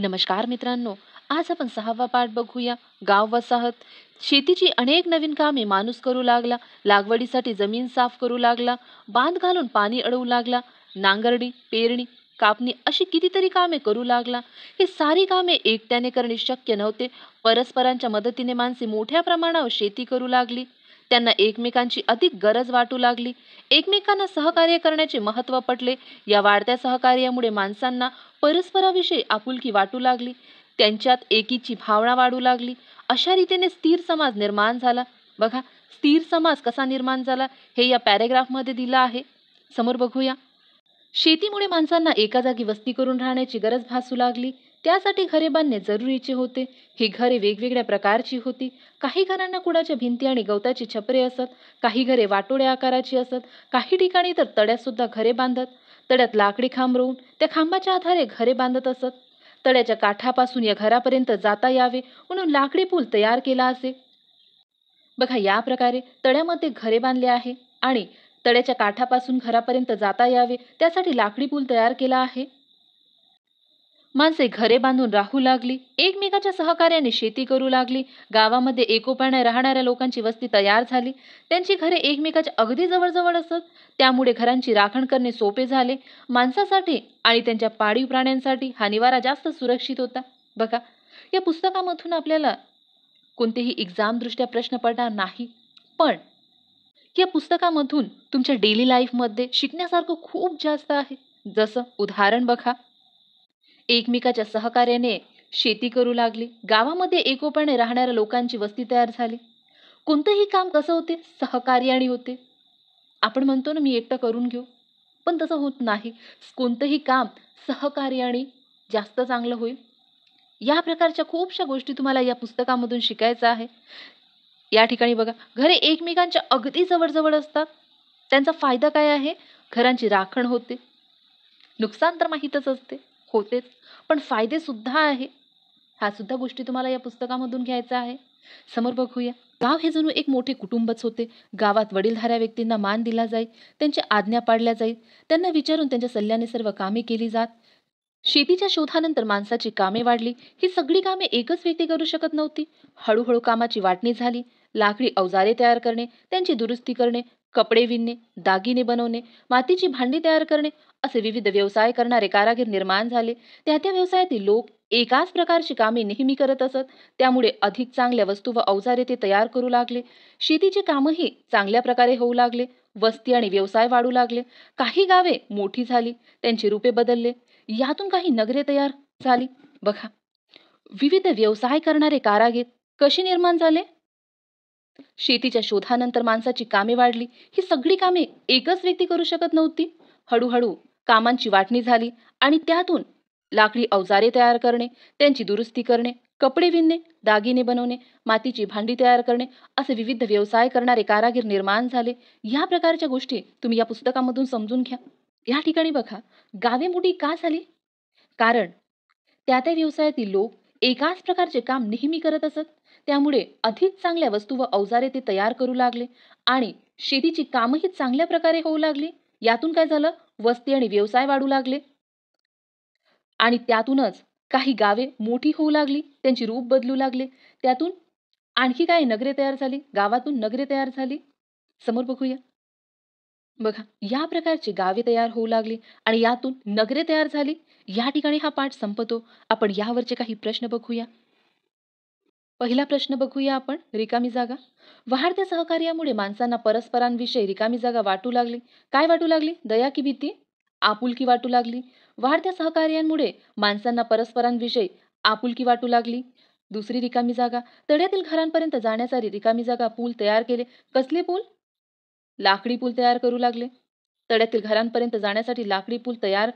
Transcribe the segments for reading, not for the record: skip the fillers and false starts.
नमस्कार मित्रांनो. आज आपण 6वा पाठ बघूया. गाव वसाहत. शेतीची अनेक नवीन कामे माणूस करू लागला. लागवडीसाठी जमीन साफ करू लागला. बांध घालून पाणी अडवू लागला. नांगरणी, पेरणी, कापणी अशी कितीतरी कामे करू लागला. ही सारी कामे एकट्याने करणे शक्य नव्हते. परस्परांच्या मदतीने माणसे मोठ्या प्रमाणावर शेती करू लागली. त्यांना एकमेकांची अधिक गरज वाटू लागली. एकमेकांना सहकार्य करण्याचे महत्त्व पटले. या वाढत्या सहकार्यामुळे माणसांना परस्पराविषयी आपुलकी वाटू लागली. त्यांच्यात एकीची भावना वाढू लागली. अशा रीतीने स्थिर समाज निर्माण झाला. बघा, स्थिर समाज कसा निर्माण झाला हे या पॅरेग्राफमध्ये दिलं आहे. समोर बघूया. शेतीमुळे माणसांना एका जागी वस्ती करून राहण्याची गरज भासू लागली. त्यासाठी घरे बांधणे जरुरीचे होते. ही घरे वेगवेगळ्या प्रकारची होती. काही घरांना कुडाच्या भिंती आणि गवताची छपरे असत. काही घरे वाटोळ्या आकाराची असत. काही ठिकाणी तर तड्यात सुद्धा घरे बांधत. तड्यात लाकडी खांब रोवून त्या खांबाच्या आधारे घरे बांधत असत. तळ्याच्या काठापासून या घरापर्यंत जाता यावे म्हणून लाकडी पूल तयार केला असे. बघा, या प्रकारे तळ्यामध्ये घरे बांधले आहे आणि तळ्याच्या काठापासून घरापर्यंत जाता यावे त्यासाठी लाकडी पूल तयार केला आहे. माणसे घरे बांधून राहू लागली. एकमेकाच्या सहकार्याने शेती करू लागली. गावामध्ये एकोप्याने राहणाऱ्या लोकांची वस्ती तयार झाली. त्यांची घरे एकमेकाच्या अगदी जवळजवळ असत. त्यामुळे घरांची राखण करणे सोपे झाले. माणसासाठी आणि त्यांच्या पाळीव प्राण्यांसाठी हा निवारा जास्त सुरक्षित होता. बघा, या पुस्तकामधून आपल्याला कोणतेही एक्झाम दृष्ट्या प्रश्न पडणार नाही, पण या पुस्तकामधून तुमच्या डेली लाईफमध्ये शिकण्यासारखं खूप जास्त आहे. जसं उदाहरण बघा, एकमेकाच्या सहकार्याने शेती करू लागली. गावामध्ये एकोप्याने राहणाऱ्या लोकांची वस्ती तयार झाली. कोणतंही काम कसं होते, सहकार्याने होते. आपण म्हणतो ना, मी एकटं करून घेऊ, पण तसं होत नाही. कोणतंही काम सहकार्याने जास्त चांगलं होईल. या प्रकारच्या खूपशा गोष्टी तुम्हाला या पुस्तकामधून शिकायचं आहे. या ठिकाणी बघा, घरे एकमेकांच्या अगदी जवळ असतात. त्यांचा फायदा काय आहे? घरांची राखण होते. नुकसान तर माहीतच असते, होतेच, पण फायदे सुद्धा आहे. हा सुद्धा गोष्टी तुम्हाला या पुस्तकामधून घ्यायचा आहे. समोर बघूया. गाव हे जणू एक मोठे कुटुंबच होते. गावात वडीलधाऱ्या व्यक्तींना मान दिला जाई. त्यांच्या आज्ञा पाळल्या जाईल. त्यांना विचारून त्यांच्या सल्ल्याने सर्व कामे केली जात. शेतीच्या शोधानंतर माणसाची कामे वाढली. ही सगळी कामे एकच व्यक्ती करू शकत नव्हती. हळूहळू कामाची वाटणी झाली. लाकडी अवजारे तयार करणे, त्यांची दुरुस्ती करणे, कपडे विणणे, दागिने बनवणे, मातीची भांडी तयार करणे असे विविध व्यवसाय करणारे कारागीर निर्माण झाले. त्या व्यवसायातील लोक एकाच प्रकारची कामे नेहमी करत असत. त्यामुळे अधिक चांगल्या वस्तू व अवजारे ते तयार करू लागले. शेतीचे कामही चांगल्या प्रकारे होऊ लागले. वस्ती आणि व्यवसाय वाढू लागले. काही गावे मोठी झाली. त्यांची रूपे बदलले. यातून काही नगरे तयार झाली. बघा, विविध व्यवसाय करणारे कारागीर कसे निर्माण झाले? शेतीच्या शोधानंतर माणसाची कामे वाढली. ही सगळी कामे एकच व्यक्ती करू शकत नव्हती. हळूहळू कामांची वाटणी झाली आणि त्यातून लाकडी अवजारे तयार करणे, त्यांची दुरुस्ती करणे, कपडे विणणे, दागिने बनवणे, मातीची भांडी तयार करणे असे विविध व्यवसाय करणारे कारागीर निर्माण झाले. या प्रकारच्या गोष्टी तुम्ही या पुस्तकामधून समजून घ्या. या ठिकाणी बघा, गावे मोठी का झाली? कारण त्या व्यवसायातील लोक एकाच प्रकारचे काम नेहमी करत असत. त्यामुळे अधिक चांगल्या वस्तू व अवजारे ते तयार करू लागले आणि शेतीची कामही चांगल्या प्रकारे होऊ लागली. यातून काय झालं? वस्ती आणि व्यवसाय वाढू लागले आणि त्यातूनच काही गावे मोठी होऊ लागली. त्यांची रूप बदलू लागले. त्यातून आणखी काय नगरे तयार झाली. गावातून नगरे तयार झाली. समोर बघूया. बघा, या प्रकारची गावे तयार होऊ लागली आणि यातून नगरे तयार झाली. या ठिकाणी हा पाठ संपतो. आपण यावरचे काही प्रश्न बघूया. पहिला प्रश्न बघूया आपण, रिकामी जागा. वाढत्या सहकार्यामुळे माणसांना परस्परांविषयी रिकामी जागा वाटू लागली. काय वाटू लागली? दया की भीती? आपुलकी वाटू लागली. वाढत्या सहकार्यांमुळे माणसांना परस्परांविषयी आपुलकी वाटू लागली. दुसरी रिकामी जागा. तळ्यातील घरांपर्यंत जाण्यासाठी रिकामी जागा पूल तयार केले. कसले पूल? लाकडी पूल तयार करू लागले. तळ्यातील घरांपर्यंत जाण्यासाठी लाकडी पूल तयार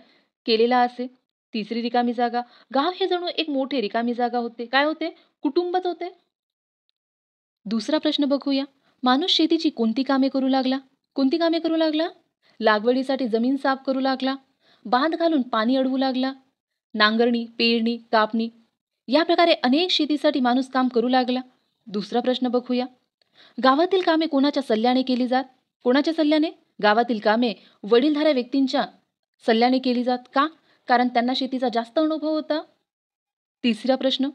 केलेला असे. तिसरी रिकामी जागा. गाव हे जणू एक मोठे रिकामी जागा होते. काय होते? कुटुंबच होते. दुसरा प्रश्न बघूया. माणूस शेतीची कोणती कामे करू लागला? कोणती कामे करू लागला? लागवडीसाठी जमीन साफ करू लागला. बांध घालून पाणी अडवू लागला. नांगरणी, पेरणी, कापणी या प्रकारे अनेक शेतीसाठी माणूस काम करू लागला. दुसरा प्रश्न बघूया. गावातील कामे कोणाच्या सल्ल्याने केली जात? कोणाच्या सल्ल्याने? गावातील कामे वडीलधाऱ्या व्यक्तींच्या सल्ल्याने केली जात. का? कारण त्यांना शेतीचा जास्त अनुभव होता. तिसरा प्रश्न,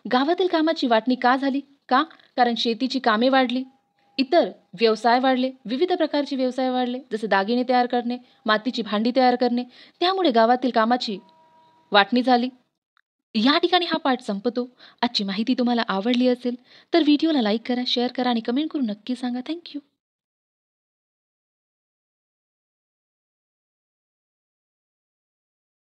गावातील कामाची वाटणी का झाली? का? कारण शेतीची कामे वाढली, इतर व्यवसाय वाढले, विविध प्रकारचे व्यवसाय वाढले, जसे दागिने तयार करणे, मातीची भांडी तयार करणे. त्यामुळे गावातील कामाची वाटणी झाली. या ठिकाणी हा पाठ संपतो. आजची माहिती तुम्हाला आवडली असेल तर व्हिडिओला लाईक करा, शेअर करा आणि कमेंट करून नक्की सांगा. थँक